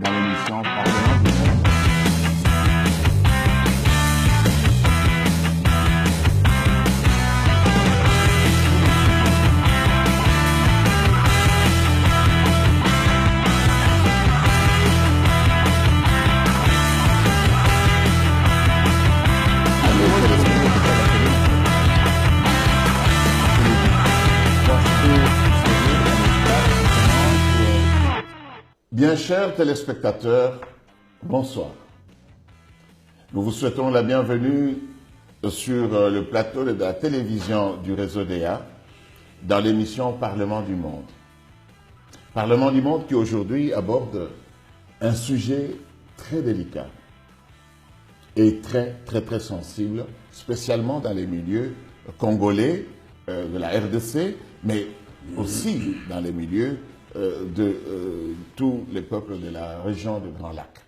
dans l'émission Parlement du Monde. Bien chers téléspectateurs, bonsoir. Nous vous souhaitons la bienvenue sur le plateau de la télévision du réseau DEA dans l'émission Parlement du Monde. Parlement du Monde qui aujourd'hui aborde un sujet très délicat et très sensible, spécialement dans les milieux congolais de la RDC, mais aussi dans les milieux de tous les peuples de la région de Grand Lac.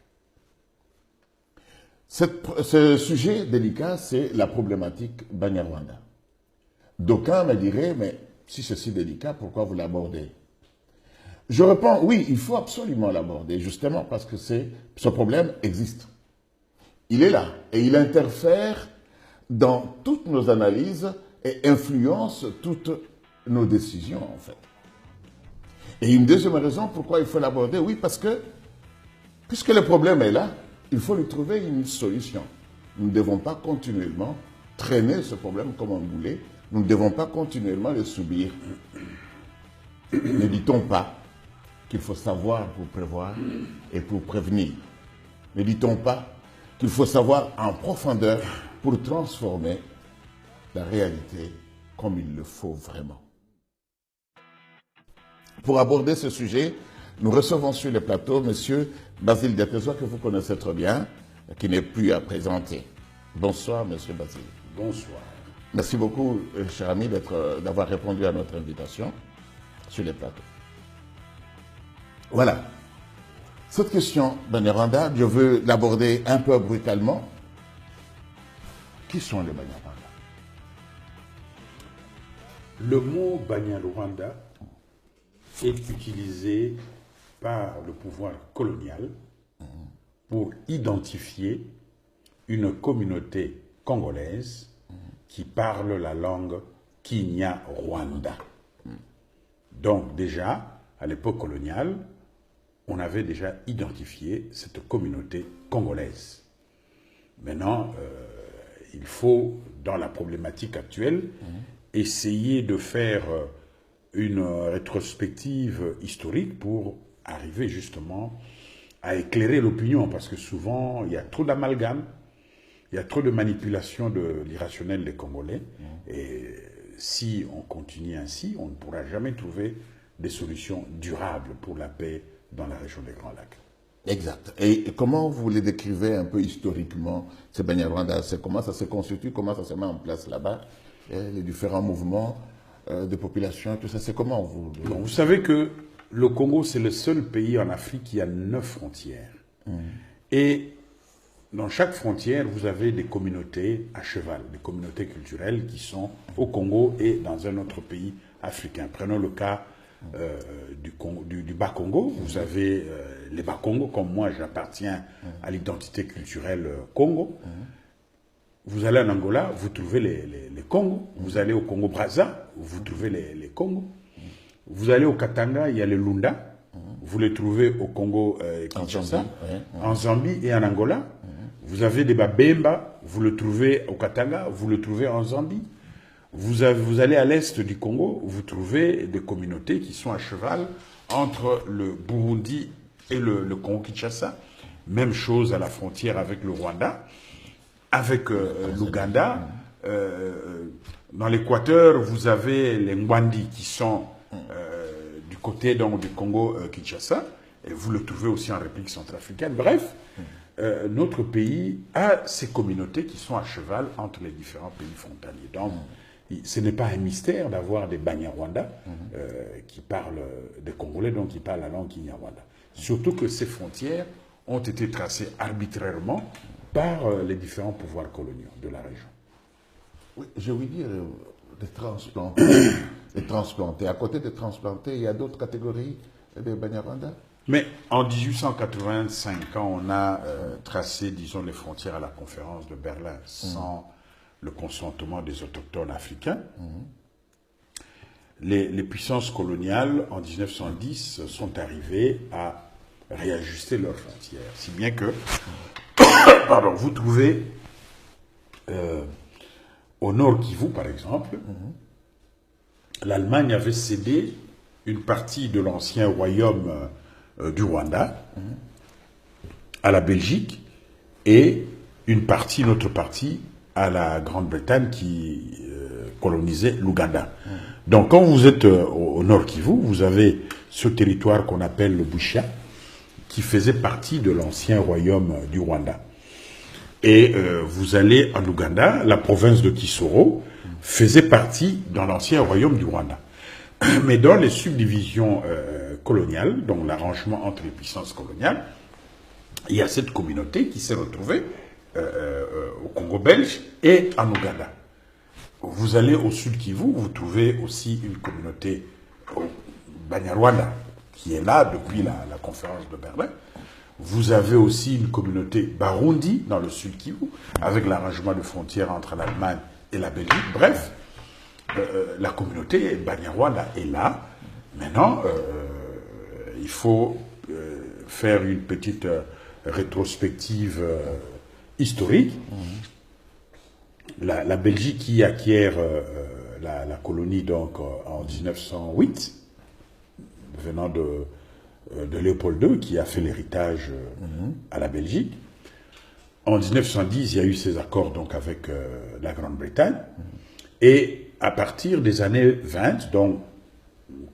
Ce sujet délicat, c'est la problématique Banyarwanda. D'aucuns me diraient, mais si c'est si délicat, pourquoi vous l'abordez? Je réponds, oui, il faut absolument l'aborder, justement parce que ce problème existe. Il est là et il interfère dans toutes nos analyses et influence toutes nos décisions, en fait. Et une deuxième raison pourquoi il faut l'aborder, oui, parce que, puisque le problème est là, il faut lui trouver une solution. Nous ne devons pas continuellement traîner ce problème comme un boulet. Nous ne devons pas continuellement le subir. Ne dit-on pas qu'il faut savoir pour prévoir et pour prévenir? Ne dit-on pas qu'il faut savoir en profondeur pour transformer la réalité comme il le faut vraiment? Pour aborder ce sujet, nous recevons sur le plateau M. Basile Diatezoa, que vous connaissez très bien, qui n'est plus à présenter. Bonsoir, M. Basile. Bonsoir. Merci beaucoup, cher ami, d'avoir répondu à notre invitation sur le plateau. Voilà. Cette question, Banyarwanda, je veux l'aborder un peu brutalement. Qui sont les Banyarwanda? Le mot Banyarwanda est utilisé par le pouvoir colonial pour identifier une communauté congolaise qui parle la langue Kinyarwanda. Donc déjà, à l'époque coloniale, on avait déjà identifié cette communauté congolaise. Maintenant, il faut, dans la problématique actuelle, essayer de faire une rétrospective historique pour arriver justement à éclairer l'opinion, parce que souvent il y a trop d'amalgame, il y a trop de manipulation de l'irrationnel des Congolais, et si on continue ainsi, on ne pourra jamais trouver des solutions durables pour la paix dans la région des Grands Lacs. Exact. Et comment vous les décrivez un peu historiquement, ces Banyarwanda? Comment ça se constitue, comment ça se met en place là-bas, les différents mouvements de population, tout ça, c'est comment vous... Bon, vous savez que le Congo, c'est le seul pays en Afrique qui a 9 frontières. Et dans chaque frontière, vous avez des communautés à cheval, des communautés culturelles qui sont au Congo et dans un autre pays africain. Prenons le cas du Bas-Congo. Vous avez les Bas-Congo, comme moi j'appartiens à l'identité culturelle Congo. Vous allez en Angola, vous trouvez les Congos. Vous allez au Congo-Brazza, vous trouvez les Congos. Vous allez au Katanga, il y a les Lunda. Vous les trouvez au Congo-Kinshasa, en Zambie et en Angola. Vous avez des Babemba, vous le trouvez au Katanga, vous le trouvez en Zambie. Vous allez à l'est du Congo, vous trouvez des communautés qui sont à cheval entre le Burundi et le Congo-Kinshasa. Même chose à la frontière avec le Rwanda. Avec l'Ouganda, dans l'Équateur, vous avez les Ngwandi qui sont du côté donc, du Congo-Kinshasa, et vous le trouvez aussi en République centrafricaine. Bref, notre pays a ces communautés qui sont à cheval entre les différents pays frontaliers. Donc, ce n'est pas un mystère d'avoir des Banyarwanda qui parlent, des Congolais donc qui parlent la langue Kinyarwanda. Surtout que ces frontières ont été tracées arbitrairement par les différents pouvoirs coloniaux de la région. Oui, je veux dire, des transplantés. À côté des transplantés, il y a d'autres catégories de Banyarwanda? Mais en 1885, quand on a tracé, disons, les frontières à la conférence de Berlin sans le consentement des autochtones africains, les puissances coloniales, en 1910, sont arrivées à réajuster leurs frontières. Si bien que, pardon, vous trouvez au Nord Kivu, par exemple, l'Allemagne avait cédé une partie de l'ancien royaume du Rwanda à la Belgique et une autre partie à la Grande-Bretagne qui colonisait l'Ouganda. Donc quand vous êtes au Nord Kivu, vous avez ce territoire qu'on appelle le Bushia, qui faisait partie de l'ancien royaume du Rwanda. Et vous allez en Ouganda, la province de Kisoro faisait partie dans l'ancien royaume du Rwanda. Mais dans les subdivisions coloniales, donc l'arrangement entre les puissances coloniales, il y a cette communauté qui s'est retrouvée au Congo belge et en Ouganda. Vous allez au sud Kivu, vous trouvez aussi une communauté au Banyarwanda qui est là depuis la conférence de Berlin. Vous avez aussi une communauté Barundi dans le sud Kivu, avec l'arrangement de frontières entre l'Allemagne et la Belgique. Bref, la communauté Banyarwanda est là. Maintenant, il faut faire une petite rétrospective historique. La Belgique qui acquiert la colonie donc en 1908, venant de Léopold II, qui a fait l'héritage à la Belgique. En 1910, il y a eu ces accords donc avec la Grande-Bretagne. Et à partir des années 20, donc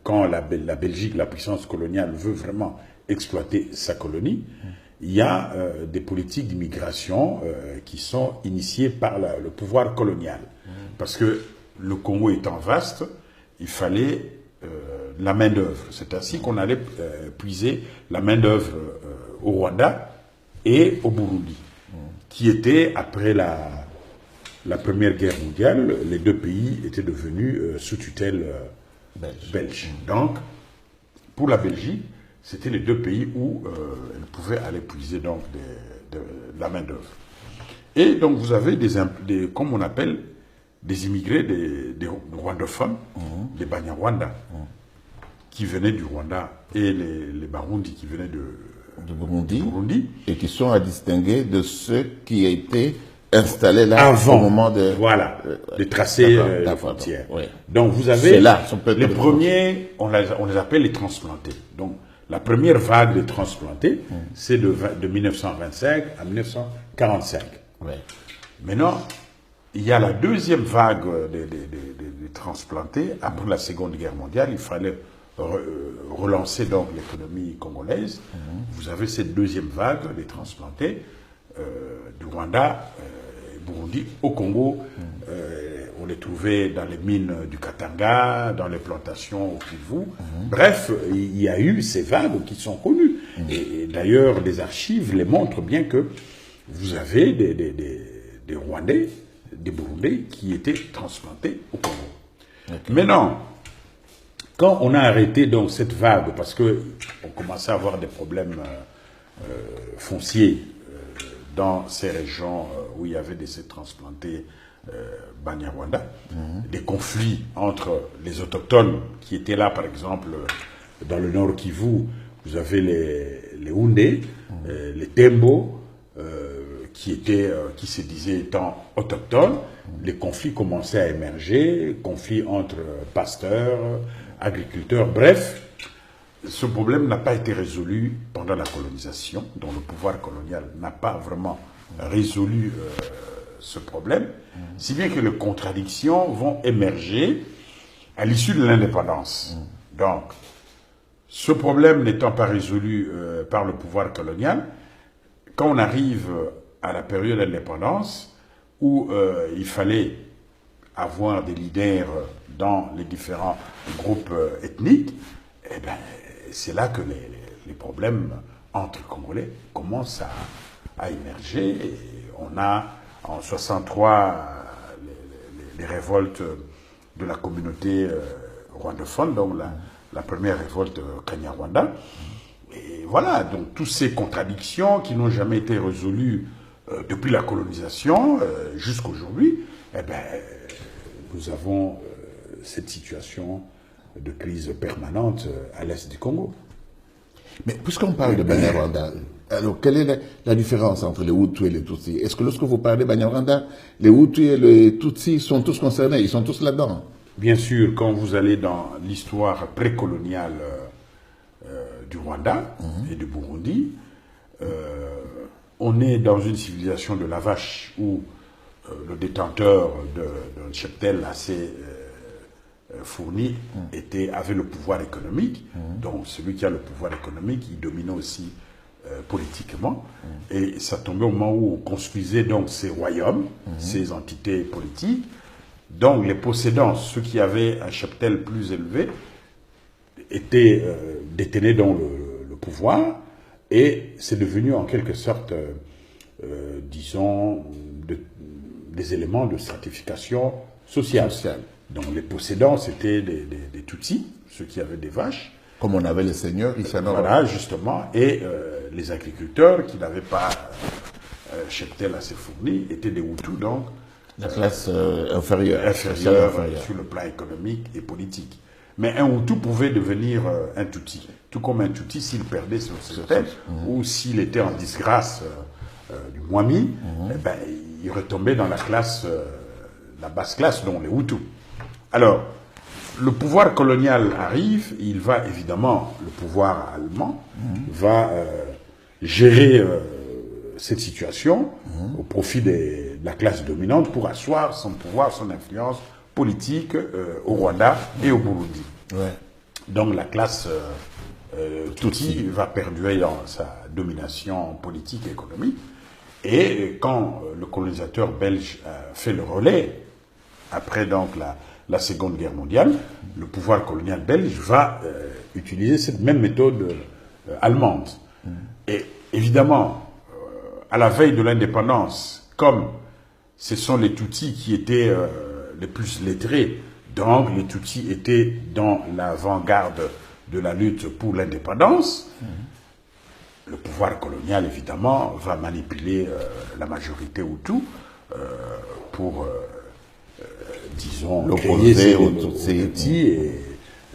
quand la Belgique, la puissance coloniale, veut vraiment exploiter sa colonie, il y a des politiques d'immigration qui sont initiées par le pouvoir colonial. Parce que le Congo étant vaste, il fallait la main-d'œuvre. C'est ainsi qu'on allait puiser la main-d'œuvre au Rwanda et au Burundi, qui étaient, après la Première Guerre mondiale, les deux pays étaient devenus sous tutelle belge. Donc, pour la Belgique, c'était les deux pays où elle pouvait aller puiser donc de la main-d'œuvre. Et donc, vous avez comme on appelle, des immigrés, des rwandophones, des Banyarwanda, qui venaient du Rwanda, et les Barundi qui venaient de Burundi, et qui sont à distinguer de ceux qui étaient installés là avant, au moment de tracer la frontière. Oui. Donc vous avez les premiers, on les appelle les transplantés. Donc la première vague des transplantés, c'est de 1925 à 1945. Oui. Maintenant, il y a la deuxième vague des transplantés. Après la Seconde Guerre mondiale, il fallait relancer donc l'économie congolaise. Vous avez cette deuxième vague des transplantés du Rwanda, Burundi, au Congo. On les trouvait dans les mines du Katanga, dans les plantations au Kivu. Bref, il y a eu ces vagues qui sont connues. Et d'ailleurs, les archives les montrent bien que vous avez des Rwandais, des Burundais qui étaient transplantés au Congo. Okay. Maintenant, quand on a arrêté donc cette vague, parce qu'on commençait à avoir des problèmes fonciers dans ces régions où il y avait des transplantés Banyarwanda, des conflits entre les autochtones qui étaient là, par exemple, dans le nord Kivu, vous avez les Houndés, les Tembo, qui se disaient étant autochtones. Les conflits commençaient à émerger, conflits entre pasteurs, agriculteurs, bref. Ce problème n'a pas été résolu pendant la colonisation, dont le pouvoir colonial n'a pas vraiment résolu ce problème, si bien que les contradictions vont émerger à l'issue de l'indépendance. Donc, ce problème n'étant pas résolu par le pouvoir colonial, quand on arrive à la période d'indépendance, où il fallait avoir des leaders dans les différents groupes ethniques, eh ben, c'est là que les problèmes entre Congolais commencent à émerger. Et on a en 63 les révoltes de la communauté rwandophone, donc la première révolte Kanyarwanda. Et voilà, donc toutes ces contradictions qui n'ont jamais été résolues depuis la colonisation jusqu'à aujourd'hui, eh ben, nous avons cette situation de crise permanente à l'est du Congo. Mais puisqu'on parle de Banyarwanda, alors quelle est la différence entre les Hutus et les Tutsis? Est-ce que lorsque vous parlez de Banyarwanda, les Hutus et les Tutsis sont tous concernés, ils sont tous là-dedans? Bien sûr, quand vous allez dans l'histoire précoloniale du Rwanda et du Burundi, on est dans une civilisation de la vache où le détenteur d'un cheptel assez fourni avait le pouvoir économique. Donc celui qui a le pouvoir économique, il dominait aussi politiquement. Et ça tombait au moment où on construisait donc ces royaumes, ces entités politiques. Donc les possédants, ceux qui avaient un cheptel plus élevé, détenaient donc le pouvoir. Et c'est devenu en quelque sorte, disons, des éléments de stratification sociale. Donc les possédants, c'était des Tutsis, ceux qui avaient des vaches. Comme on avait les seigneurs, ici à Nord. Voilà, justement. Et les agriculteurs qui n'avaient pas cheptel assez fourni étaient des Hutus, donc. La classe inférieure. Sur le plan économique et politique. Mais un Hutu pouvait devenir un Tutsi. Tout comme un Tutsi, s'il perdait son cheptel, ou s'il était en disgrâce du Mwami, eh ben, il retombait dans la classe, la basse classe, dont les Hutus. Alors, le pouvoir colonial arrive, il va évidemment, le pouvoir allemand, va gérer cette situation au profit de la classe dominante pour asseoir son pouvoir, son influence politique au Rwanda et au Burundi. Ouais. Donc la classe Tutsi va perdurer dans sa domination politique et économique. Et quand le colonisateur belge fait le relais, après donc la Seconde Guerre mondiale, le pouvoir colonial belge va utiliser cette même méthode allemande. Et évidemment, à la veille de l'indépendance, comme ce sont les Tutsis qui étaient les plus lettrés, donc les Tutsis étaient dans l'avant-garde de la lutte pour l'indépendance, le pouvoir colonial, évidemment, va manipuler la majorité Hutu pour, disons, l'opposer aux Tutsis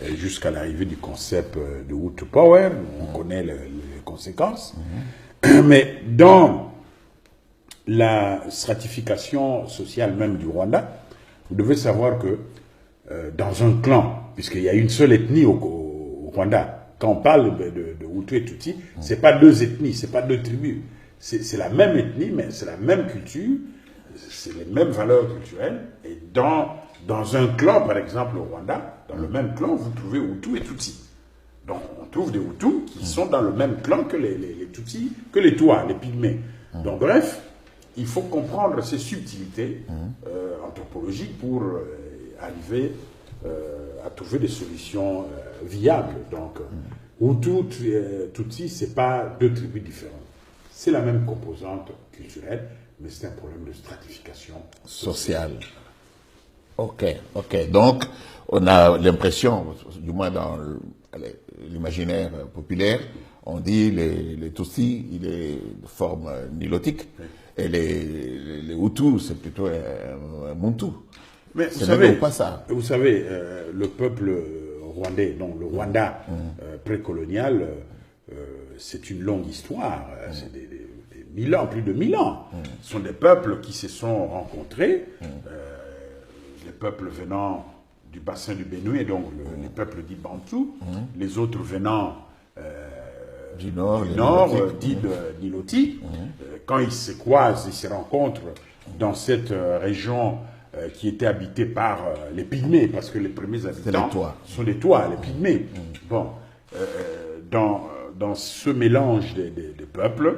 et jusqu'à l'arrivée du concept de Hutu Power. On connaît les conséquences. Mais dans la stratification sociale même du Rwanda, vous devez savoir que dans un clan, puisqu'il y a une seule ethnie au Rwanda, quand on parle de Hutu et Tutsi, c'est pas deux ethnies, c'est pas deux tribus. C'est la même ethnie, mais c'est la même culture, c'est les mêmes valeurs culturelles. Et dans un clan, par exemple au Rwanda, dans le même clan, vous trouvez Hutu et Tutsi. Donc on trouve des Hutus qui sont dans le même clan que les Tutsis, que les Touas, les Pygmées. Donc bref, il faut comprendre ces subtilités anthropologiques pour arriver à trouver des solutions viables. Donc Hutu, Tutsi, c'est pas deux tribus différentes. C'est la même composante culturelle, mais c'est un problème de stratification sociale. Ok. Donc, on a l'impression, du moins dans l'imaginaire populaire, on dit les Tutsis, il est de forme nilotique, et les Hutus, c'est plutôt un Muntu. Mais vous savez, le peuple rwandais, donc le Rwanda précolonial, c'est une longue histoire. C'est des 1000 ans, plus de 1000 ans. Ce sont des peuples qui se sont rencontrés, les peuples venant du bassin du Bénoué, donc les peuples dits Bantou, les autres venant du nord dits nilotiques. Quand ils se croisent, ils se rencontrent dans cette région qui était habitée par les Pygmées, parce que les premiers habitants sont les Touas, les Pygmées. Bon, dans ce mélange des peuples,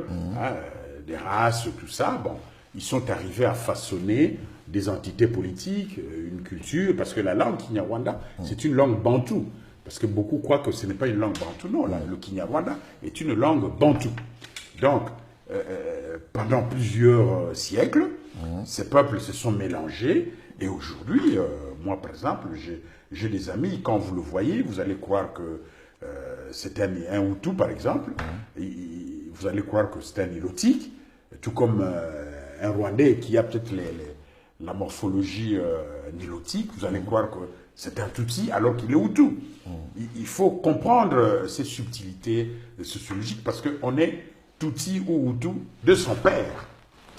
des races, tout ça, bon, ils sont arrivés à façonner des entités politiques, une culture, parce que la langue Kinyarwanda, c'est une langue bantou. Parce que beaucoup croient que ce n'est pas une langue bantou. Non, le Kinyarwanda est une langue bantou. Donc, pendant plusieurs siècles, ces peuples se sont mélangés. Et aujourd'hui, moi par exemple, j'ai des amis, quand vous le voyez, vous allez croire que c'est un Hutu par exemple, vous allez croire que c'est un Nilotique, tout comme un Rwandais qui a peut-être la morphologie nilotique, vous allez croire que c'est un Tutsi alors qu'il est Hutu. Il faut comprendre ces subtilités sociologiques parce qu'on est Tutsi ou Hutu de son père.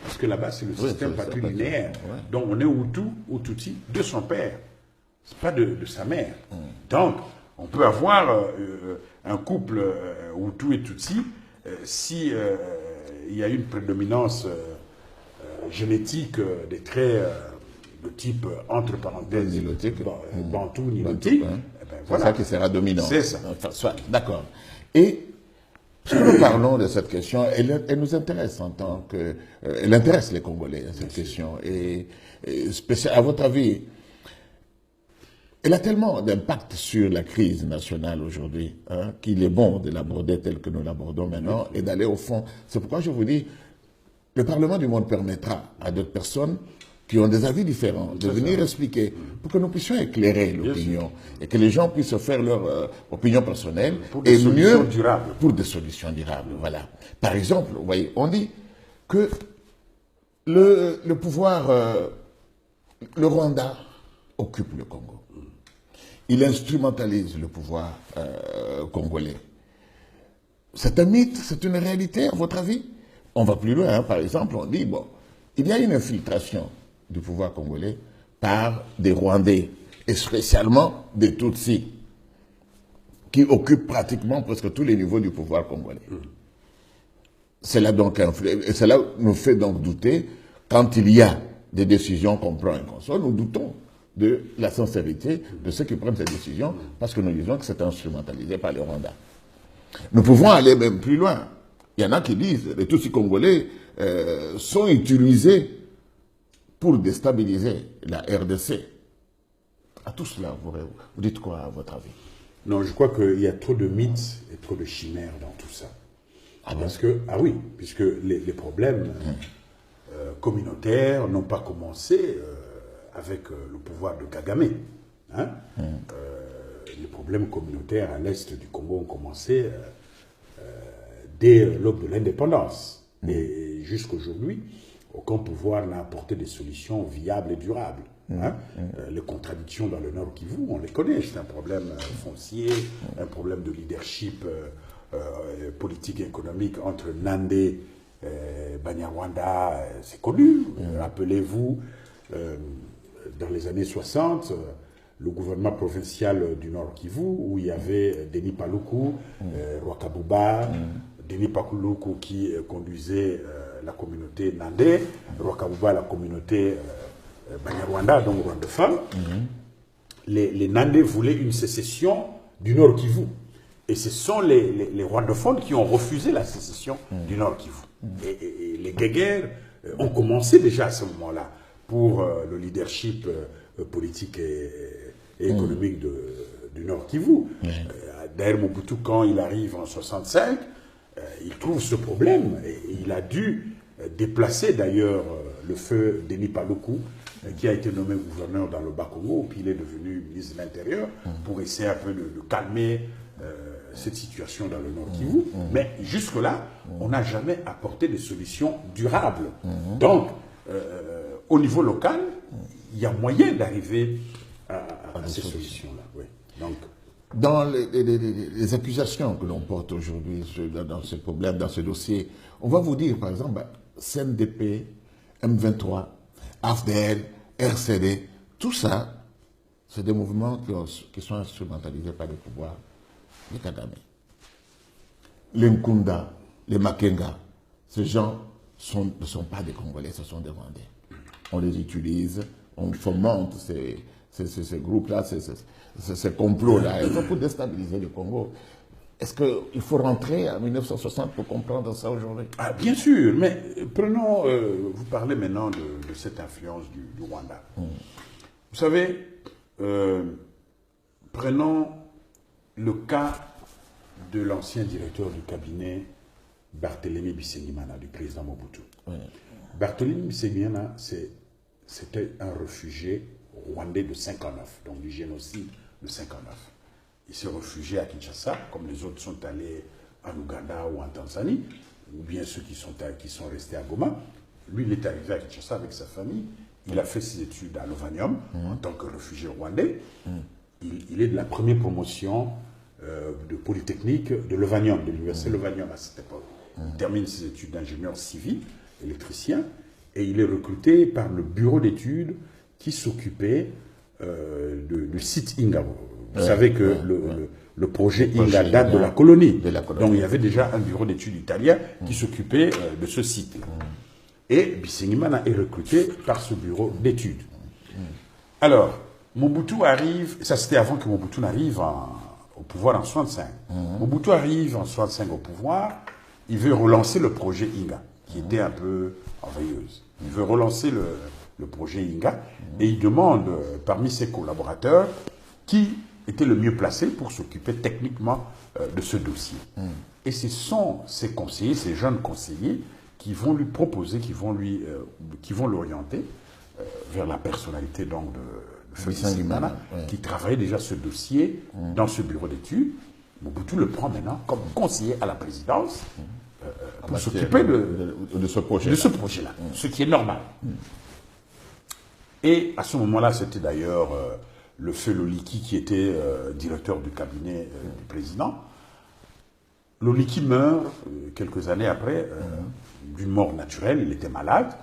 Parce que là-bas, c'est le système patrilinéaire. Ouais. Donc, on est Hutu ou Tutsi de son père. C'est pas de sa mère. Donc, on peut avoir un couple Hutu et Tutsi si il y a une prédominance génétique des traits de type, entre parenthèses, nilotique, bantou, nilotique. Hein. Ben, voilà. C'est ça qui sera dominant. C'est ça. Enfin, d'accord. Et si nous parlons de cette question, elle nous intéresse en tant que... elle intéresse les Congolais, cette question. Et à votre avis, elle a tellement d'impact sur la crise nationale aujourd'hui qu'il est bon de l'aborder tel que nous l'abordons maintenant et d'aller au fond. C'est pourquoi je vous dis, le Parlement du monde permettra à d'autres personnes qui ont des avis différents de venir expliquer pour que nous puissions éclairer l'opinion et que les gens puissent se faire leur opinion personnelle pour des solutions mieux durables. Pour des solutions durables. Voilà. Par exemple, vous voyez, on dit que le pouvoir, le Rwanda occupe le Congo. Il instrumentalise le pouvoir congolais. C'est un mythe, c'est une réalité, à votre avis? On va plus loin, par exemple, on dit, bon, il y a une infiltration du pouvoir congolais par des Rwandais, et spécialement des Tutsis, qui occupent pratiquement presque tous les niveaux du pouvoir congolais. Cela donc cela nous fait donc douter, quand il y a des décisions qu'on prend et qu'on sort, nous doutons de la sincérité de ceux qui prennent ces décisions, parce que nous disons que c'est instrumentalisé par le Rwanda. Nous pouvons aller même plus loin. Il y en a qui disent que les Tutsis congolais sont utilisés pour déstabiliser la RDC. À tout cela, vous dites quoi à votre avis? Non, je crois qu'il y a trop de mythes et trop de chimères dans tout ça. Parce que, oui, puisque les problèmes communautaires n'ont pas commencé avec le pouvoir de Kagame. Hein? Les problèmes communautaires à l'est du Congo ont commencé dès l'aube de l'indépendance. Et jusqu'aujourd'hui, aucun pouvoir n'a apporté des solutions viables et durables. Les contradictions dans le Nord Kivu, on les connaît. C'est un problème foncier, un problème de leadership politique et économique entre Nandé et Banyarwanda. C'est connu. Rappelez-vous, dans les années 60, le gouvernement provincial du Nord Kivu, où il y avait Denis Paluku, Rwakabuba, Denis Paluku qui conduisait la communauté Nandé, Rwakabuba la communauté Banyarwanda, donc rwandophone. Les Nandés voulaient une sécession du Nord Kivu. Et ce sont les rwandophones qui ont refusé la sécession du Nord Kivu. Et les guerres ont commencé déjà à ce moment-là pour le leadership politique et économique du Nord Kivu. D'ailleurs, Mobutu, quand il arrive en 65, il trouve ce problème et il a dû déplacer d'ailleurs le feu Denis Paluku, qui a été nommé gouverneur dans le Bas-Congo, puis il est devenu ministre de l'Intérieur pour essayer un peu de calmer cette situation dans le Nord Kivu. Mais jusque-là, on n'a jamais apporté de solutions durables. Donc, au niveau local, il y a moyen d'arriver à ces solutions-là. Oui. Donc, dans les accusations que l'on porte aujourd'hui dans ce problème, dans ce dossier, on va vous dire, par exemple, CNDP, M23, AFDL, RCD, tout ça, c'est des mouvements qui sont instrumentalisés par les pouvoirs de Kagame. Les Nkunda, les Makenga, ces gens ne sont pas des Congolais, ce sont des Rwandais. On les utilise, on fomente ces groupes-là, ces complots-là, pour déstabiliser le Congo. Est-ce qu'il faut rentrer en 1960 pour comprendre ça aujourd'hui? Bien sûr, mais prenons, vous parlez maintenant de cette influence du Rwanda. Vous savez, prenons le cas de l'ancien directeur du cabinet Barthélemy Bisengimana, du président Mobutu. Barthélemy Bisengimana, c'était un réfugié rwandais de 59, donc du génocide de 59. Il s'est réfugié à Kinshasa, comme les autres sont allés en Ouganda ou en Tanzanie, ou bien ceux qui sont restés à Goma. Lui, il est arrivé à Kinshasa avec sa famille. Il a fait ses études à Lovanium en tant que réfugié rwandais. Il est de la première promotion de Polytechnique de Lovanium, de l'université Lovanium à cette époque. Il termine ses études d'ingénieur civil, électricien, et il est recruté par le bureau d'études qui s'occupait du site Inga. Vous savez que le projet Inga date de la colonie. Donc il y avait déjà un bureau d'études italien qui s'occupait de ce site. Et Bisengimana est recruté par ce bureau d'études. Alors, Mobutu arrive, ça c'était avant que Mobutu n'arrive au pouvoir en 65. Mobutu arrive en 65 au pouvoir, il veut relancer le projet Inga, qui était un peu envayeuse. Il veut relancer le projet Inga et il demande parmi ses collaborateurs qui était le mieux placé pour s'occuper techniquement de ce dossier. Et ce sont ces conseillers, ces jeunes conseillers, qui vont lui proposer, qui vont l'orienter vers la personnalité donc de Félix Bisengimana, qui travaillait déjà ce dossier dans ce bureau d'études. Mobutu le prend maintenant comme conseiller à la présidence pour s'occuper de ce projet-là, ce qui est normal. Et à ce moment-là, c'était d'ailleurs le feu Loliki qui était directeur du cabinet du président. Loliki meurt quelques années après d'une mort naturelle, il était malade.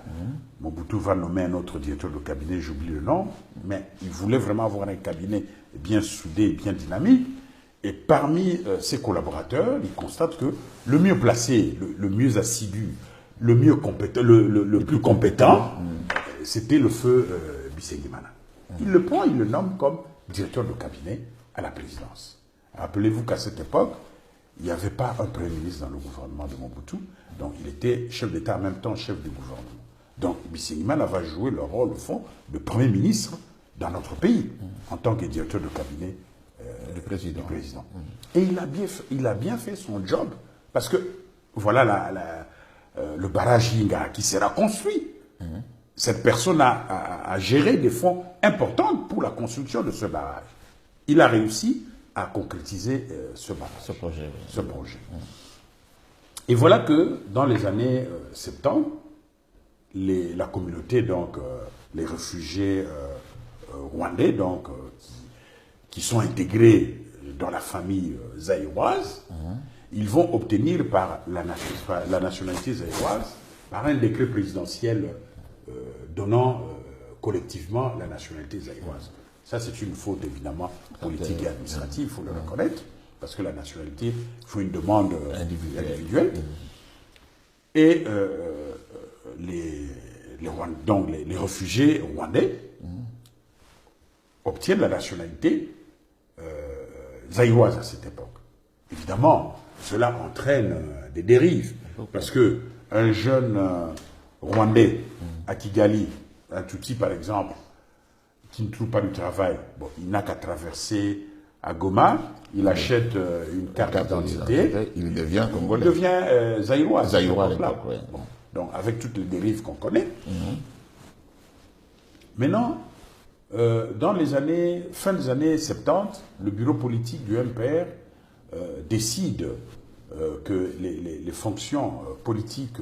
Mobutu va nommer un autre directeur de cabinet, j'oublie le nom, mais il voulait vraiment avoir un cabinet bien soudé, bien dynamique. Et parmi ses collaborateurs, il constate que le mieux placé, le mieux assidu, le mieux compétent, le plus compétent, c'était le feu Bisengimana. Il le prend, il le nomme comme directeur de cabinet à la présidence. Rappelez-vous qu'à cette époque, il n'y avait pas un premier ministre dans le gouvernement de Mobutu, donc il était chef d'État en même temps chef du gouvernement. Donc Bisengimana va jouer le rôle, au fond, de premier ministre dans notre pays, en tant que directeur de cabinet du président. Et il a bien fait son job, parce que voilà le barrage Inga qui sera construit. Cette personne a géré des fonds importants pour la construction de ce barrage. Il a réussi à concrétiser ce projet. Et voilà que dans les années 70, la communauté, donc les réfugiés rwandais, donc qui sont intégrés dans la famille zaïroise, ils vont obtenir par la nationalité zaïroise par un décret présidentiel donnant collectivement la nationalité zaïroise. Ça, c'est une faute, évidemment, politique et administrative, il faut le reconnaître, parce que la nationalité, il faut une demande individuelle. Et les réfugiés rwandais obtiennent la nationalité zaïroise à cette époque. Évidemment, cela entraîne des dérives, parce que un jeune Rwandais à Kigali, un Tutsi par exemple, qui ne trouve pas du travail, bon, il n'a qu'à traverser à Goma, il achète une carte d'identité, il devient congolais. Il devient zaïrois. Bon. Donc, avec toutes les dérives qu'on connaît. Maintenant, dans les fin des années 70, le bureau politique du MPR décide que les fonctions politiques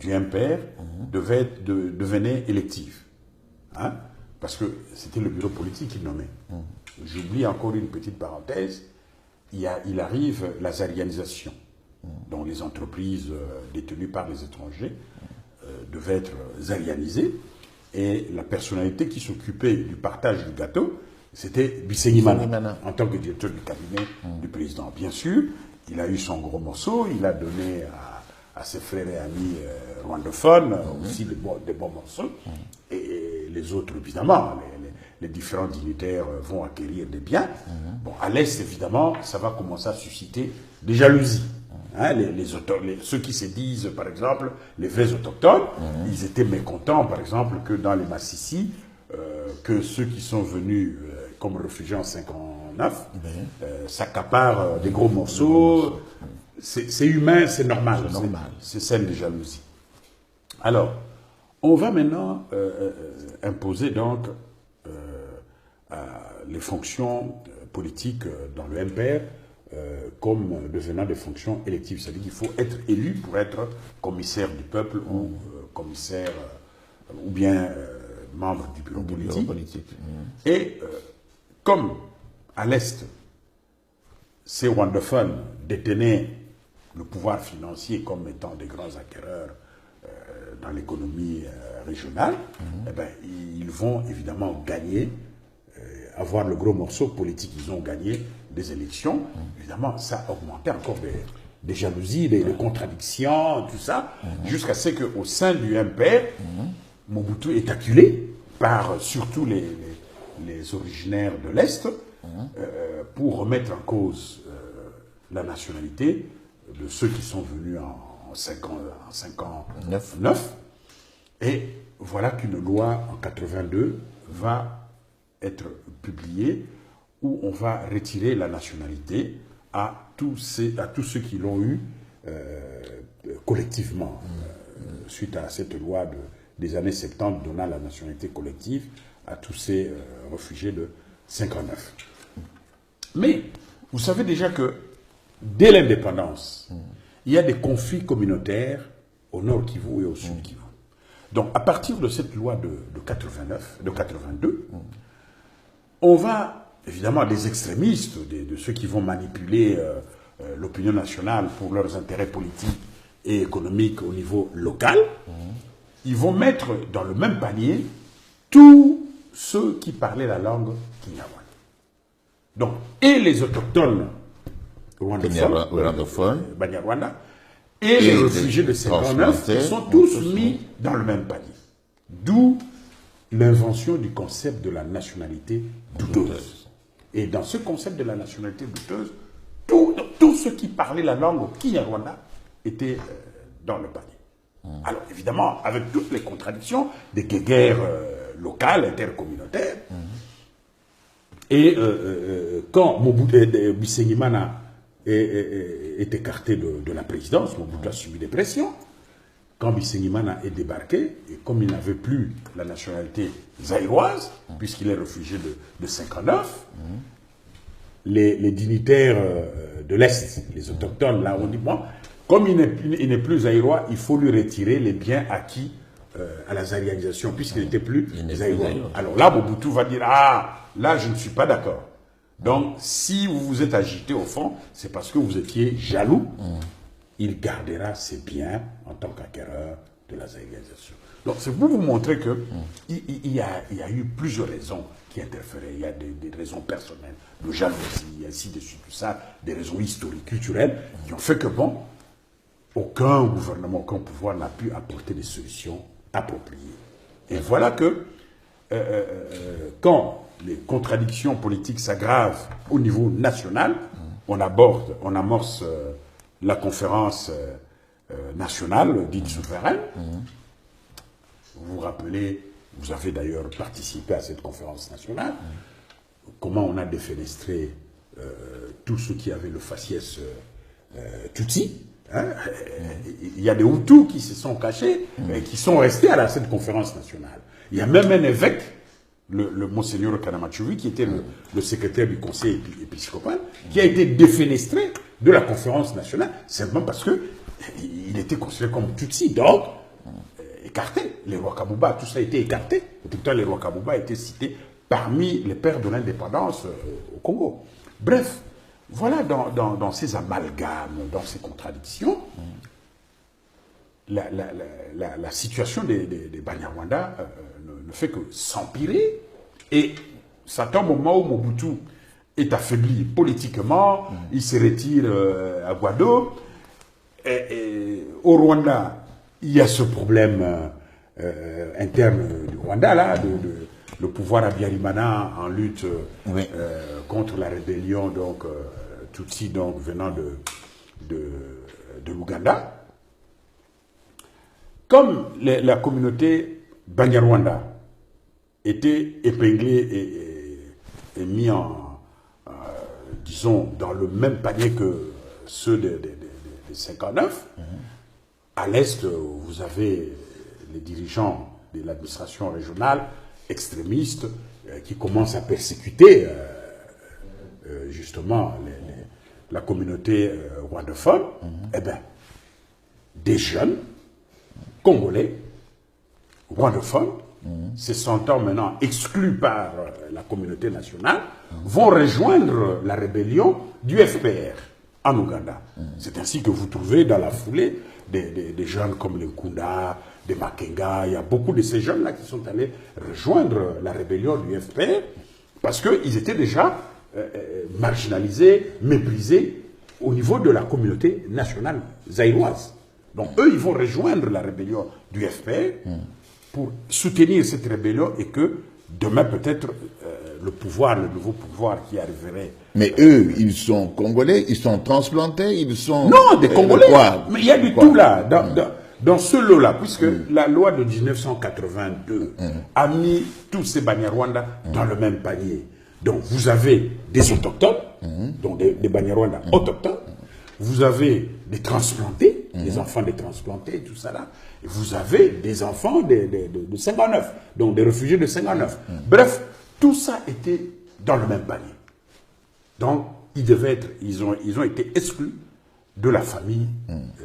du MPR devenaient électives. Hein? Parce que c'était le bureau politique qui nommait. J'oublie encore une petite parenthèse. Il arrive la zarianisation. Donc les entreprises détenues par les étrangers devaient être zarianisées. Et la personnalité qui s'occupait du partage du gâteau, c'était Bisengimana, en tant que directeur du cabinet du président. Bien sûr, il a eu son gros morceau, il a donné à ses frères et amis rwandophones aussi des bons morceaux. Et les autres, évidemment, les différents dignitaires vont acquérir des biens. Bon, à l'Est, évidemment, ça va commencer à susciter des jalousies. Hein, ceux qui se disent, par exemple, les vrais autochtones, ils étaient mécontents, par exemple, que dans les Massissi, que ceux qui sont venus comme réfugiés en 59 s'accaparent des gros morceaux. C'est humain, c'est normal. C'est celle de jalousie. Alors, on va maintenant imposer donc les fonctions politiques dans le MPR comme devenant des fonctions électives. C'est-à-dire qu'il faut être élu pour être commissaire du peuple ou commissaire ou bien membre du bureau politique. Et comme à l'Est, ces rwandophones détenaient le pouvoir financier comme étant des grands acquéreurs dans l'économie régionale, eh ben, ils vont évidemment gagner, avoir le gros morceau politique. Ils ont gagné des élections. Évidemment, ça a augmenté encore des jalousies, des contradictions, tout ça, jusqu'à ce qu'au sein du MPR, Mobutu est acculé par surtout les originaires de l'Est pour remettre en cause la nationalité de ceux qui sont venus en 59. Et voilà qu'une loi en 82 va être publiée où on va retirer la nationalité à tous ceux qui l'ont eu collectivement, suite à cette loi des années 70 donnant la nationalité collective à tous ces réfugiés de 59. Mais vous savez déjà que dès l'indépendance, il y a des conflits communautaires au nord Kivu et au sud Kivu. Donc à partir de cette loi de 82, on va, évidemment, des extrémistes, de ceux qui vont manipuler l'opinion nationale pour leurs intérêts politiques et économiques au niveau local, ils vont mettre dans le même panier tous ceux qui parlaient la langue Kinyarwanda. Donc, et les autochtones rwandophones, Banyarwanda, et les réfugiés de 59, ils sont tous mis dans le même panier. D'où l'invention du concept de la nationalité douteuse. Et dans ce concept de la nationalité douteuse, tous ceux qui parlaient la langue Kinyarwanda étaient dans le panier. Alors évidemment, avec toutes les contradictions des guerres locales, intercommunautaires, et quand Bisengimana est écarté de la présidence, Mobutu a subi des pressions. Quand Bisengimana est débarqué, et comme il n'avait plus la nationalité zaïroise, puisqu'il est réfugié de 59, les dignitaires de l'Est, les autochtones, là, ont dit, bon, comme il n'est plus zaïrois, il faut lui retirer les biens acquis à la zaïrisation, puisqu'il n'était plus zaïrois. Alors là, Mobutu va dire, ah, là, je ne suis pas d'accord. Donc, si vous vous êtes agité au fond, c'est parce que vous étiez jaloux. Il gardera ses biens en tant qu'acquéreur de la zaïrisation. Donc, c'est pour vous montrer que il y a eu plusieurs raisons qui interféraient. Il y a des raisons personnelles, de jalousie, ainsi de suite, tout ça, des raisons historiques, culturelles, qui ont fait que, bon, aucun gouvernement, aucun pouvoir n'a pu apporter des solutions appropriées. Et voilà que, quand les contradictions politiques s'aggravent au niveau national, on amorce la conférence nationale dite souveraine. Vous vous rappelez, vous avez d'ailleurs participé à cette conférence nationale, comment on a défenestré tous ceux qui avaient le faciès Tutsi. Hein? Il y a des Hutus qui se sont cachés et qui sont restés à cette conférence nationale. Il y a même un évêque, le Monseigneur Kanamachoui, qui était le secrétaire du conseil épiscopal, qui a été défenestré de la conférence nationale, simplement parce qu'il était considéré comme Tutsi, donc écarté. Les rois Kabouba, tout ça a été écarté. Et pourtant, les rois Kabouba étaient cités parmi les pères de l'indépendance au Congo. Bref, voilà dans ces amalgames, dans ces contradictions, la situation des Banyarwanda ne fait que s'empirer, et ça tombe au moment où Mobutu est affaibli politiquement, il se retire à Guado, et au Rwanda, il y a ce problème interne du Rwanda, là, le pouvoir Habyarimana en lutte contre la rébellion Tutsi venant de l'Ouganda. Comme la communauté Banyarwanda était épinglée et mis disons, dans le même panier que ceux des 59, à l'Est, vous avez les dirigeants de l'administration régionale extrémistes qui commencent à persécuter justement la communauté rwandophone, eh bien, des jeunes congolais rwandophones, se sentant maintenant exclus par la communauté nationale, vont rejoindre la rébellion du FPR en Ouganda. C'est ainsi que vous trouvez dans la foulée des jeunes comme les Nkunda, des Makenga. Il y a beaucoup de ces jeunes-là qui sont allés rejoindre la rébellion du FPR parce qu'ils étaient déjà marginalisés, méprisés au niveau de la communauté nationale zaïroise. Donc eux, ils vont rejoindre la rébellion du FPR pour soutenir cette rébellion et que demain peut-être le nouveau pouvoir qui arriverait. Mais eux, ils sont congolais, ils sont transplantés, ils sont... Non, des Congolais. Mais il y a du tout là, dans ce lot-là, puisque la loi de 1982 a mis tous ces Banyarwanda dans le même panier. Donc vous avez des autochtones, donc des Banyarwanda autochtones, vous avez des transplantés, des enfants des transplantés, tout ça là, et vous avez des enfants de 59, donc des réfugiés de 59. Bref, tout ça était dans le même panier. Donc, ils ont été exclus de la famille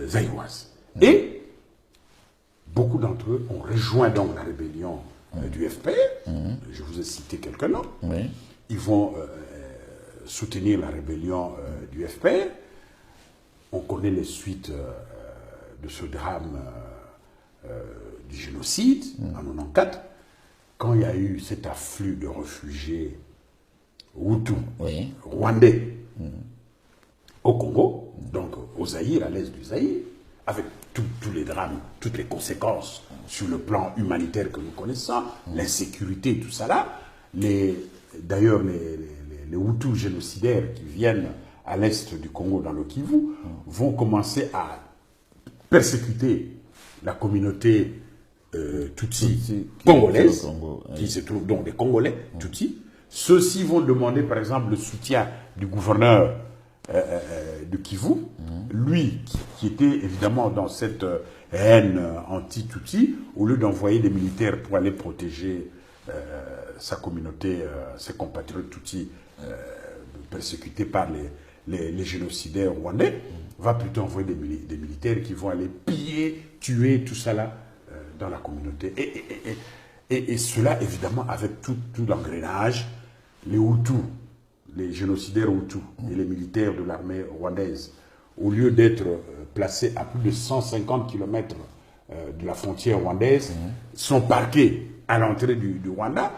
zaïroise. Et beaucoup d'entre eux ont rejoint donc la rébellion du FPR. Je vous ai cité quelques noms. Ils vont soutenir la rébellion du FPR. On connaît les suites de ce drame du génocide en 1994, quand il y a eu cet afflux de réfugiés Hutus, rwandais, au Congo, donc au Zaïre, à l'est du Zaïre, avec tous les drames, toutes les conséquences sur le plan humanitaire que nous connaissons, l'insécurité, tout ça là. D'ailleurs, les Hutus génocidaires qui viennent à l'est du Congo, dans le Kivu, vont commencer à persécuter la communauté Tutsi congolaise, qui se trouve donc des Congolais Tutsi. Ceux-ci vont demander, par exemple, le soutien du gouverneur de Kivu, lui qui était évidemment dans cette haine anti-Tutsi, au lieu d'envoyer des militaires pour aller protéger sa communauté, ses compatriotes Tutsi persécutés par les génocidaires rwandais, va plutôt envoyer des militaires qui vont aller piller, tuer, tout ça là, dans la communauté. Et cela, évidemment, avec tout l'engrenage, les Hutus, les génocidaires Hutus et les militaires de l'armée rwandaise, au lieu d'être placés à plus de 150 km de la frontière rwandaise, sont parqués à l'entrée du Rwanda.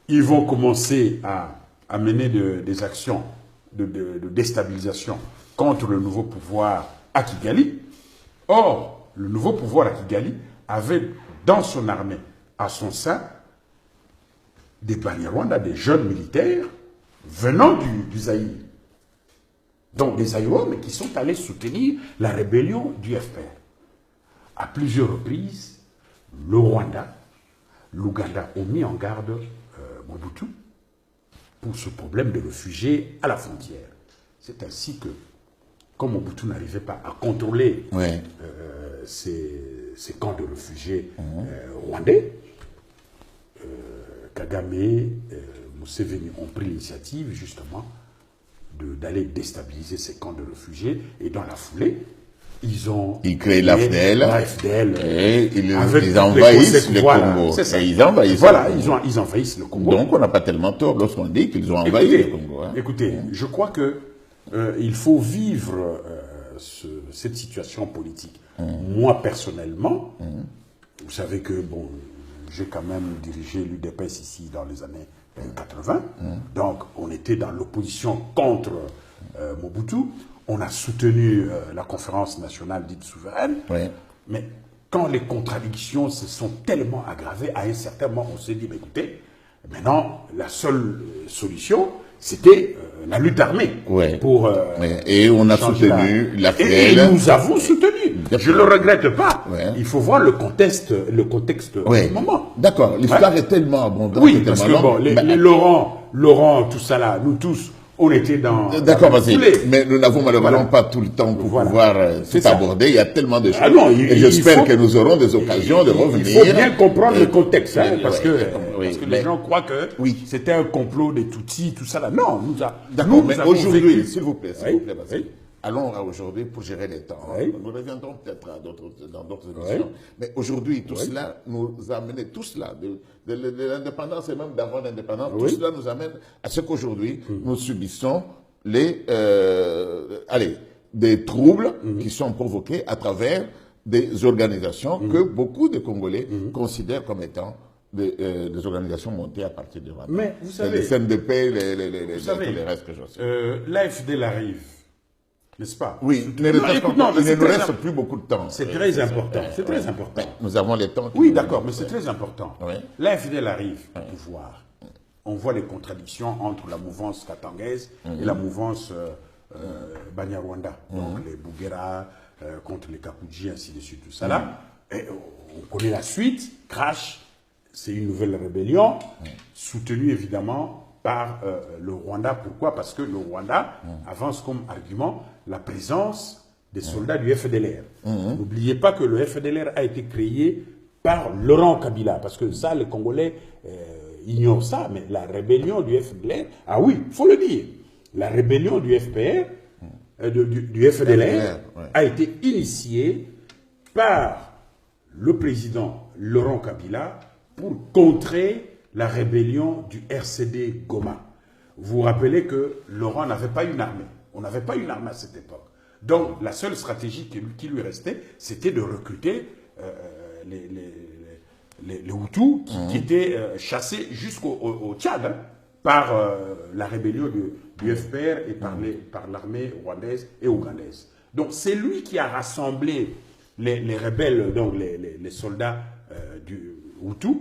Ils vont commencer à mener des actions de déstabilisation contre le nouveau pouvoir à Kigali. Or, le nouveau pouvoir à Kigali avait dans son armée, à son sein, des Banyarwanda, des jeunes militaires venant du Zaïre. Donc des Zaïrois, mais qui sont allés soutenir la rébellion du FPR. À plusieurs reprises, le Rwanda, l'Ouganda ont mis en garde Mobutu pour ce problème de réfugiés à la frontière. C'est ainsi que, comme Mobutu n'arrivait pas à contrôler ces camps de réfugiés rwandais, Kagame et Museveni ont pris l'initiative justement d'aller déstabiliser ces camps de réfugiés, et dans la foulée, ils créent l'AFDL et ils envahissent le Congo. C'est ça. Ils envahissent ils envahissent le Congo. Donc on n'a pas tellement tort lorsqu'on dit qu'ils ont envahi le Congo. Écoutez, je crois que il faut vivre cette situation politique. Moi, personnellement, vous savez que, bon, j'ai quand même dirigé l'UDPS ici dans les années 80. Donc, on était dans l'opposition contre Mobutu. On a soutenu la conférence nationale dite souveraine. Mais quand les contradictions se sont tellement aggravées, à un certain moment, on s'est dit, écoutez, maintenant, la seule solution, c'était la lutte armée. Et on a soutenu l'AFDL. Et nous avons soutenu. Je ne le regrette pas. Il faut voir le contexte du moment. D'accord. L'histoire est tellement abondante. Oui, parce que bon, les Laurent, tout ça là, nous tous, On était dans... D'accord, mais nous n'avons malheureusement pas tout le temps pour pouvoir tout aborder. Il y a tellement de choses. Ah non, et j'espère que nous aurons des occasions de revenir. Il faut bien comprendre le contexte, hein, parce que les gens croient que c'était un complot des Tutsis, tout ça là. Non, d'accord, mais aujourd'hui, s'il vous plaît, Basile, allons aujourd'hui pour gérer les temps. Nous reviendrons peut-être dans d'autres émissions. Mais aujourd'hui, tout cela nous a amené, tout cela, de l'indépendance et même d'avant l'indépendance, tout cela nous amène à ce qu'aujourd'hui, nous subissons des troubles qui sont provoqués à travers des organisations que beaucoup de Congolais considèrent comme étant des organisations montées à partir de Rwanda. Mais vous savez... Les CNDP, les restes que je sais. L'AFD arrive. N'est-ce pas? Oui, il ne nous reste plus beaucoup de temps. C'est très important. C'est très important. Nous avons les temps. Oui, d'accord, mais c'est très important. L'AFDL arrive au pouvoir. On voit les contradictions entre la mouvance katangaise et la mouvance Banyarwanda. Donc les Bougera contre les Kapudji, ainsi de suite, tout ça là. Et on connaît la suite. Crash, c'est une nouvelle rébellion, soutenue évidemment par le Rwanda. Pourquoi? Parce que le Rwanda avance comme argument la présence des soldats du FDLR. N'oubliez pas que le FDLR a été créé par Laurent Kabila, parce que ça, les Congolais ignorent ça, mais la rébellion du FDLR, ah oui, il faut le dire, la rébellion du FPR, du FDLR a été initiée par le président Laurent Kabila pour contrer la rébellion du RCD Goma. Vous vous rappelez que Laurent n'avait pas une armée. On n'avait pas une armée à cette époque. Donc, la seule stratégie qui lui restait, c'était de recruter les Hutus qui étaient chassés jusqu'au Tchad par la rébellion du FPR et par l'armée rwandaise et ougandaise. Donc, c'est lui qui a rassemblé les rebelles, donc les soldats du Hutus,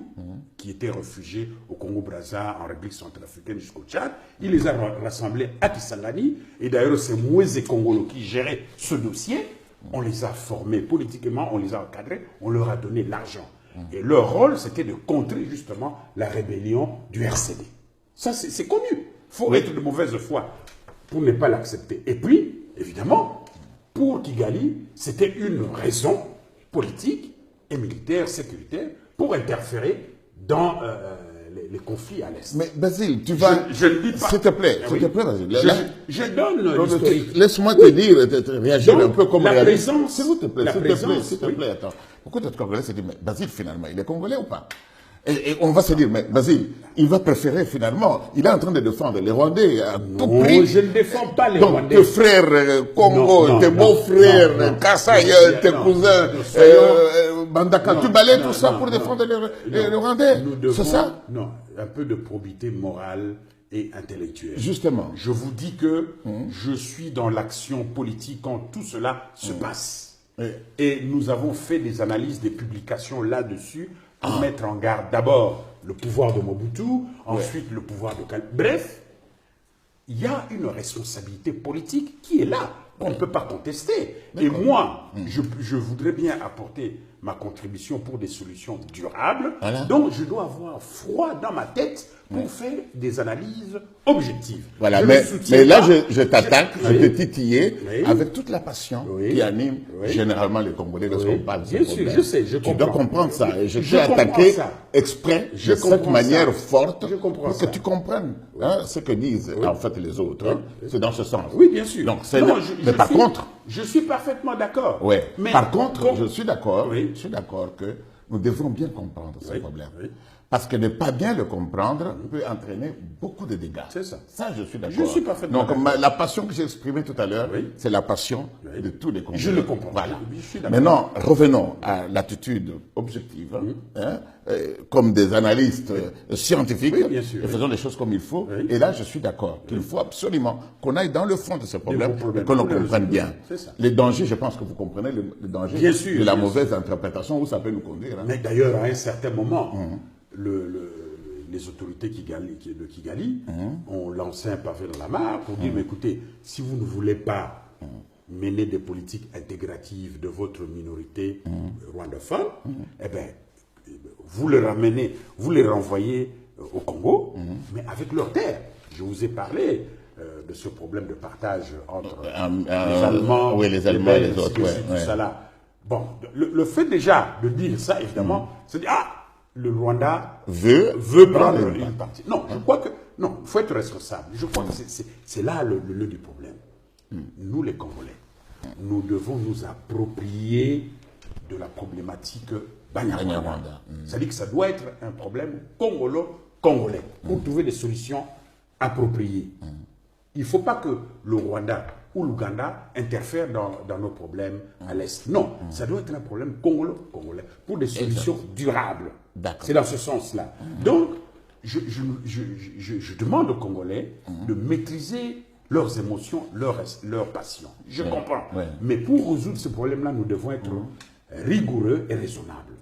qui étaient réfugiés au Congo-Brazza, en République centrafricaine jusqu'au Tchad. Il les a rassemblés à Kisangani. Et d'ailleurs, c'est Moïse Kongolo qui gérait ce dossier. On les a formés politiquement, on les a encadrés, on leur a donné l'argent. Et leur rôle, c'était de contrer justement la rébellion du RCD. Ça, c'est connu. Il faut être de mauvaise foi pour ne pas l'accepter. Et puis, évidemment, pour Kigali, c'était une raison politique et militaire, sécuritaire, pour interférer dans les conflits à l'Est. Mais Basile, tu vas... Je ne dis pas... S'il te plaît, Basile. Je donne l'historique. Laisse-moi te dire, réagir un peu comme la présence... S'il te plaît, attends. Beaucoup d'autres Congolais se disent, mais Basile, finalement, il est Congolais ou pas? Et on va se dire, mais Basile, il va préférer finalement, il est en train de défendre les Rwandais à tout prix. Non, je ne défends pas les Rwandais. Donc tes frères Congo, tes beaux-frères, Kassai, tes cousins, Bandaka, tu balayes tout ça pour défendre les Rwandais. C'est ça? Non, un peu de probité morale et intellectuelle. Justement. Je vous dis que je suis dans l'action politique quand tout cela se passe. Et nous avons fait des analyses, des publications là-dessus, pour mettre en garde d'abord le pouvoir de Mobutu, ensuite le pouvoir de Kabila. Bref, il y a une responsabilité politique qui est là, qu'on ne peut pas contester. Et moi, je voudrais bien apporter ma contribution pour des solutions durables. Voilà. Donc, je dois avoir froid dans ma tête pour faire des analyses objectives. Voilà, mais là, je t'attaque, je te titiller avec toute la passion qui anime généralement les Congolais lorsqu'on parle de ce problème. Bien sûr, je sais, je comprends. Tu dois comprendre ça. Et je t'ai attaqué exprès de cette manière forte pour que tu comprennes ce que disent en fait les autres. C'est dans ce sens. Oui, bien sûr. Donc, mais par contre... Je suis parfaitement d'accord. Oui. Par contre, je suis d'accord que nous devons bien comprendre ce problème. Parce que ne pas bien le comprendre peut entraîner beaucoup de dégâts. C'est ça. Ça, je suis d'accord. Je suis parfaitement d'accord. Donc, la passion que j'ai exprimée tout à l'heure, c'est la passion de tous les Congolais. Je le comprends. Voilà. Je suis d'accord. Maintenant, revenons à l'attitude objective, comme des analystes scientifiques, bien sûr, et faisons les choses comme il faut. Et là, je suis d'accord qu'il faut absolument qu'on aille dans le fond de ce problème et que l'on comprenne bien. Les dangers, je pense que vous comprenez les dangers de la mauvaise interprétation, où ça peut nous conduire. Mais d'ailleurs, à un certain moment, les autorités de Kigali ont lancé un pavé dans la mare pour dire, mais écoutez, si vous ne voulez pas mener des politiques intégratives de votre minorité rwandophone, eh bien, vous les ramenez, vous les renvoyez au Congo, mais avec leurs terres. Je vous ai parlé, de ce problème de partage entre les Allemands et les autres. Tout ça là. Bon, le fait déjà de dire ça, évidemment, c'est dire, le Rwanda veut prendre une partie. Non, je crois que, non, il faut être responsable. Je crois que c'est là le nœud du problème. Nous, les Congolais, nous devons nous approprier de la problématique Banyarwanda. C'est-à-dire que ça doit être un problème congolais pour trouver des solutions appropriées. Il ne faut pas que le Rwanda ou l'Ouganda interfèrent dans nos problèmes à l'Est. Non, ça doit être un problème congolais pour des solutions durables. C'est dans ce sens-là. Donc, je demande aux Congolais de maîtriser leurs émotions, leurs passions. Je comprends. Mais pour résoudre ce problème-là, nous devons être rigoureux et raisonnables.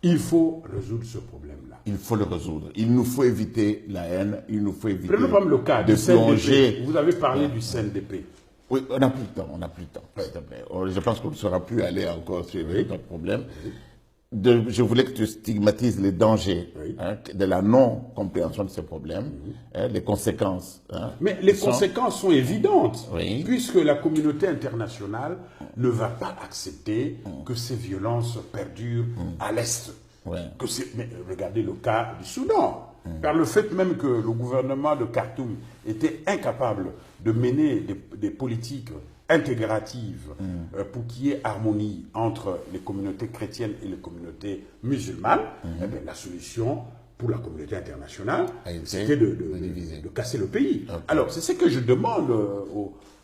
Il faut résoudre ce problème-là. Il faut le résoudre. Il nous faut éviter la haine, il nous faut éviter Prenons comme le cas de du plonger. CNDP. Vous avez parlé du CNDP. Oui, on n'a plus le temps, s'il te plaît. Je pense qu'on ne saura plus aller encore sur notre problème. Je voulais que tu stigmatises les dangers de la non-compréhension de ce problème, les conséquences. Mais les conséquences sont évidentes, puisque la communauté internationale ne va pas accepter que ces violences perdurent à l'Est. Mais regardez le cas du Soudan. Par le fait même que le gouvernement de Khartoum était incapable de mener des politiques intégratives pour qu'il y ait harmonie entre les communautés chrétiennes et les communautés musulmanes, eh bien, la solution pour la communauté internationale, c'était de casser le pays. Alors, c'est ce que je demande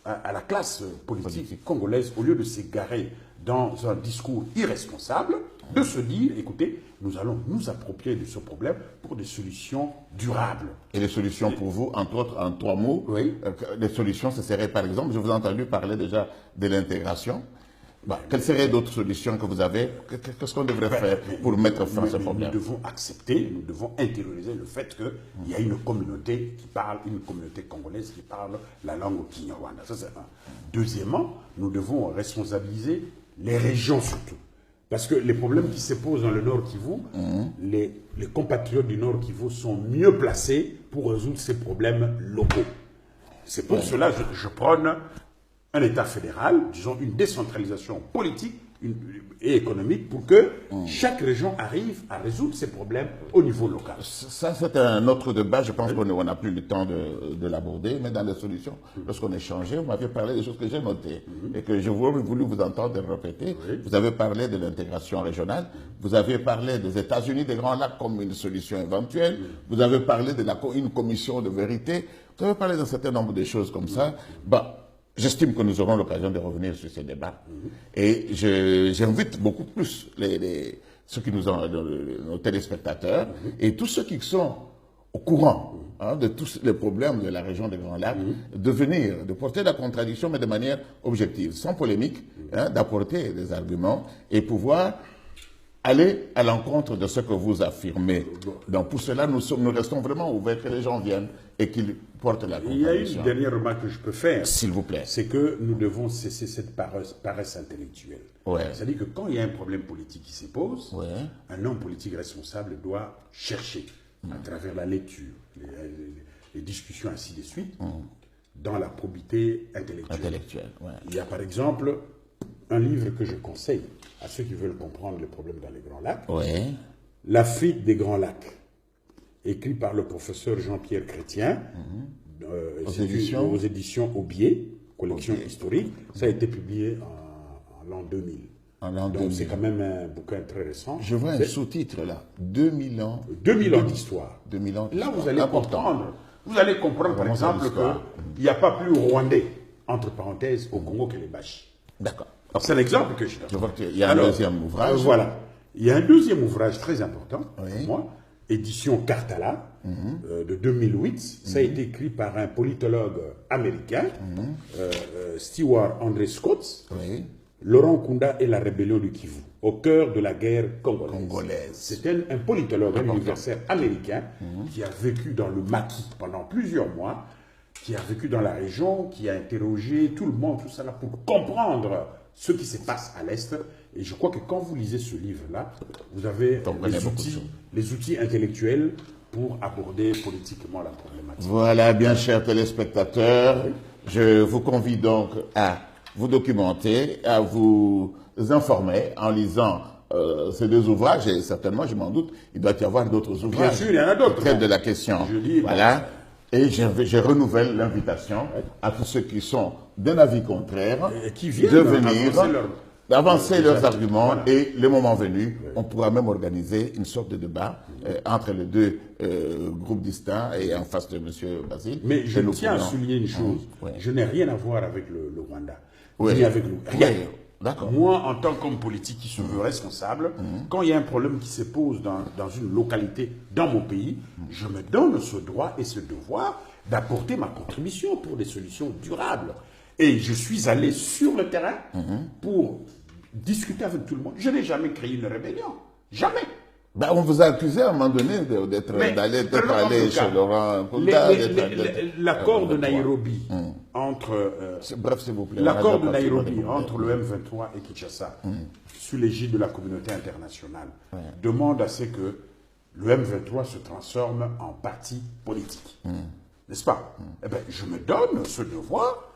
à la classe politique congolaise, au lieu de s'égarer dans un discours irresponsable, de se dire, écoutez, nous allons nous approprier de ce problème pour des solutions durables. Et les solutions pour vous, entre autres, en 3 mots, les solutions, ce serait par exemple, je vous ai entendu parler déjà de l'intégration. Quelles seraient d'autres solutions que vous avez? Qu'est-ce qu'on devrait faire pour mettre fin à ce problème? Nous devons accepter, nous devons intérioriser le fait qu'il y a une communauté qui parle, une communauté congolaise qui parle la langue Kinyarwanda. Ça, c'est un. Deuxièmement, nous devons responsabiliser les régions surtout. Parce que les problèmes qui se posent dans le Nord Kivu, les compatriotes du Nord Kivu sont mieux placés pour résoudre ces problèmes locaux. C'est pour cela que je prône un État fédéral, disons une décentralisation politique et économique pour que chaque région arrive à résoudre ses problèmes au niveau local. Ça, c'est un autre débat. Je pense qu'on n'a plus le temps de l'aborder. Mais dans les solutions, lorsqu'on échangeait, vous m'aviez parlé des choses que j'ai notées et que je voulu vous entendre répéter. Vous avez parlé de l'intégration régionale. Vous avez parlé des États-Unis, des Grands Lacs comme une solution éventuelle. Vous avez parlé d'une commission de vérité. Vous avez parlé d'un certain nombre de choses comme ça. J'estime que nous aurons l'occasion de revenir sur ces débats. Et j'invite beaucoup plus ceux qui nous ont, nos téléspectateurs, et tous ceux qui sont au courant de tous les problèmes de la région des Grands Lacs, de venir, de porter la contradiction, mais de manière objective, sans polémique, d'apporter des arguments et pouvoir aller à l'encontre de ce que vous affirmez. Donc pour cela, nous restons vraiment ouverts, que les gens viennent et qu'ils portent la contradiction. Il y a une dernière remarque que je peux faire. S'il vous plaît. C'est que nous devons cesser cette paresse intellectuelle. C'est-à-dire que quand il y a un problème politique qui se pose, un homme politique responsable doit chercher, à travers la lecture, les discussions, ainsi de suite, dans la probité intellectuelle. Il y a par exemple un livre que je conseille à ceux qui veulent comprendre les problèmes dans les Grands Lacs. L'Afrique des Grands Lacs, écrit par le professeur Jean-Pierre Chrétien, aux éditions Aubier, collection historique. Ça a été publié en l'an 2000. Donc c'est quand même un bouquin très récent. Je vois un sous-titre là, 2000 ans. 2000 ans d'histoire. Là, vous allez comprendre. Vous allez comprendre, par exemple, qu'il n'y a pas plus rwandais, entre parenthèses, au Congo que les Bashi. D'accord. C'est l'exemple que je donne. Je vois qu'il y a un deuxième ouvrage. Voilà. Il y a un deuxième ouvrage très important pour moi, édition Cartala, de 2008. Ça a été écrit par un politologue américain, Stewart André Scott. Laurent Kunda et la rébellion du Kivu, au cœur de la guerre congolaise. C'était un politologue, un universitaire américain qui a vécu dans le maquis pendant plusieurs mois, qui a vécu dans la région, qui a interrogé tout le monde, tout ça là, pour comprendre ce qui se passe à l'Est. Et je crois que quand vous lisez ce livre-là, vous avez les outils intellectuels pour aborder politiquement la problématique. Voilà, bien chers téléspectateurs, je vous convie donc à vous documenter, à vous informer en lisant ces deux ouvrages, et certainement, je m'en doute, il doit y avoir d'autres ouvrages. Bien sûr, il y en a d'autres. Qui traitent de la question. Je dis, voilà. Et je renouvelle l'invitation à tous ceux qui sont d'un avis contraire qui viennent de venir d'avancer leurs arguments, voilà. et le moment venu, on pourra même organiser une sorte de débat entre les deux groupes distincts et en face de M. Basile. Mais je tiens à souligner une chose, je n'ai rien à voir avec le Rwanda, oui. ni avec nous, rien. Oui. D'accord. Moi, en tant qu'homme politique qui se veut responsable, quand il y a un problème qui se pose dans une localité, dans mon pays, je me donne ce droit et ce devoir d'apporter ma contribution pour des solutions durables. Et je suis allé sur le terrain pour discuter avec tout le monde. Je n'ai jamais créé une rébellion. Jamais. Ben, on vous a accusé à un moment donné d'être allé chez Laurent Nkunda. L'accord de Nairobi entre... bref, s'il vous plaît. L'accord de Nairobi entre le M23 et Kinshasa, sous l'égide de la communauté internationale, demande à ce que le M23 se transforme en parti politique. N'est-ce pas? Eh bien, je me donne ce devoir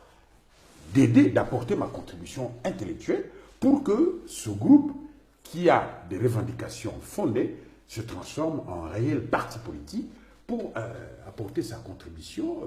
d'aider, d'apporter ma contribution intellectuelle pour que ce groupe qui a des revendications fondées se transforme en réel parti politique pour apporter sa contribution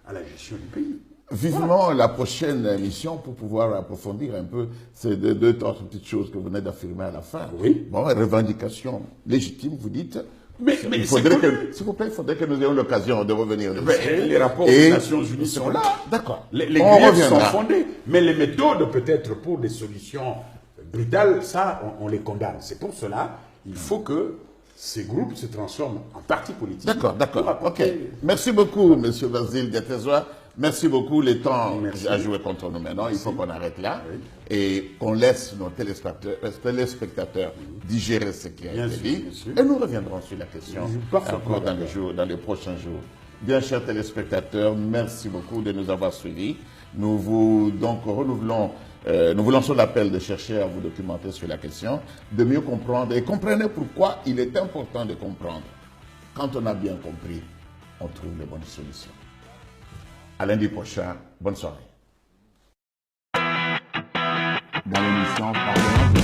à la gestion du pays. Vivement la prochaine émission pour pouvoir approfondir un peu ces deux autres petites choses que vous venez d'affirmer à la fin. Oui. Bon, revendications légitimes, vous dites. Mais il faudrait que, s'il vous plaît, il faudrait que nous ayons l'occasion de revenir dessus. Les rapports des Nations Unies sont là. D'accord. Les griefs sont fondés. Mais les méthodes, peut-être, pour des solutions brutales, ça, on les condamne. C'est pour cela, il faut que ces groupes se transforment en partis politiques. D'accord, d'accord. Ok. Merci beaucoup, M. Basile Diatezoa. Merci beaucoup. Le temps a joué contre nous maintenant. Il faut qu'on arrête là et qu'on laisse nos téléspectateurs digérer ce qui a été dit. Et nous reviendrons sur la question encore dans les prochains jours. Bien chers téléspectateurs, merci beaucoup de nous avoir suivis. Nous vous nous vous lançons l'appel de chercher à vous documenter sur la question, de mieux comprendre et comprenez pourquoi il est important de comprendre. Quand on a bien compris, on trouve les bonnes solutions. À lundi prochain, bonne soirée. Dans l'émission Parlement